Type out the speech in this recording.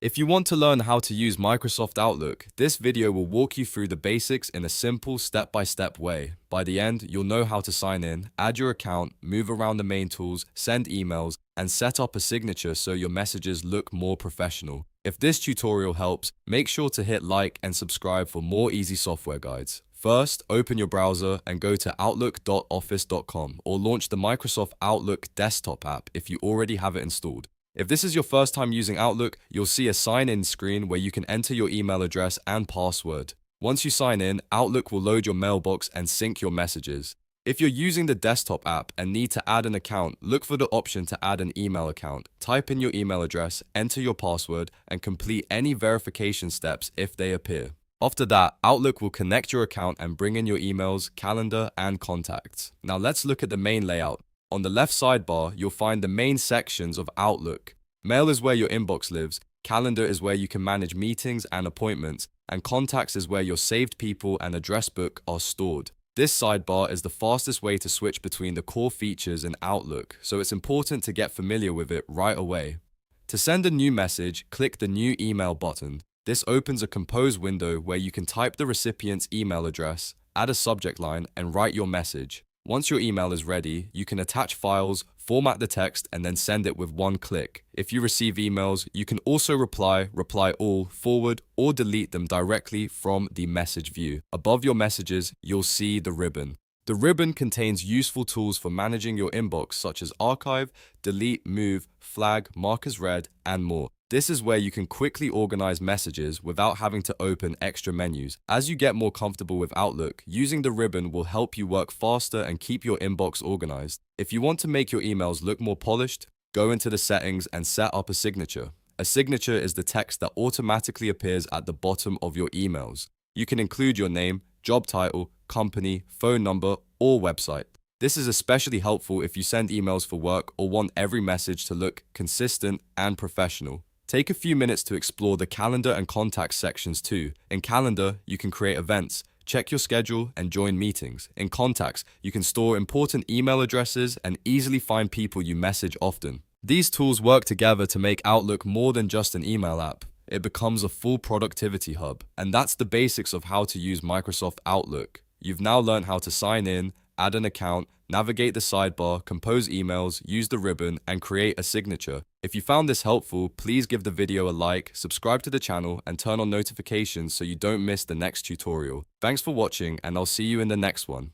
If you want to learn how to use Microsoft Outlook, this video will walk you through the basics in a simple step-by-step way. By the end, you'll know how to sign in, add your account, move around the main tools, send emails, and set up a signature so your messages look more professional. If this tutorial helps, make sure to hit like and subscribe for more easy software guides. First, open your browser and go to outlook.office.com or launch the Microsoft Outlook desktop app if you already have it installed. If this is your first time using Outlook, you'll see a sign-in screen where you can enter your email address and password. Once you sign in, Outlook will load your mailbox and sync your messages. If you're using the desktop app and need to add an account, look for the option to add an email account. Type in your email address, enter your password, and complete any verification steps if they appear. After that, Outlook will connect your account and bring in your emails, calendar, and contacts. Now let's look at the main layout. On the left sidebar, you'll find the main sections of Outlook. Mail is where your inbox lives, calendar is where you can manage meetings and appointments, and contacts is where your saved people and address book are stored. This sidebar is the fastest way to switch between the core features in Outlook, so it's important to get familiar with it right away. To send a new message, click the New Email button. This opens a compose window where you can type the recipient's email address, add a subject line, and write your message. Once your email is ready, you can attach files, format the text, and then send it with one click. If you receive emails, you can also reply all, forward, or delete them directly from the message view. Above your messages, you'll see the ribbon. The ribbon contains useful tools for managing your inbox such as archive, delete, move, flag, mark as read, and more. This is where you can quickly organize messages without having to open extra menus. As you get more comfortable with Outlook, using the ribbon will help you work faster and keep your inbox organized. If you want to make your emails look more polished, go into the settings and set up a signature. A signature is the text that automatically appears at the bottom of your emails. You can include your name, job title, company, phone number, or website. This is especially helpful if you send emails for work or want every message to look consistent and professional. Take a few minutes to explore the calendar and contacts sections too. In calendar, you can create events, check your schedule, and join meetings. In contacts, you can store important email addresses and easily find people you message often. These tools work together to make Outlook more than just an email app. It becomes a full productivity hub. And that's the basics of how to use Microsoft Outlook. You've now learned how to sign in, add an account, navigate the sidebar, compose emails, use the ribbon, and create a signature. If you found this helpful, please give the video a like, subscribe to the channel, and turn on notifications so you don't miss the next tutorial. Thanks for watching, and I'll see you in the next one.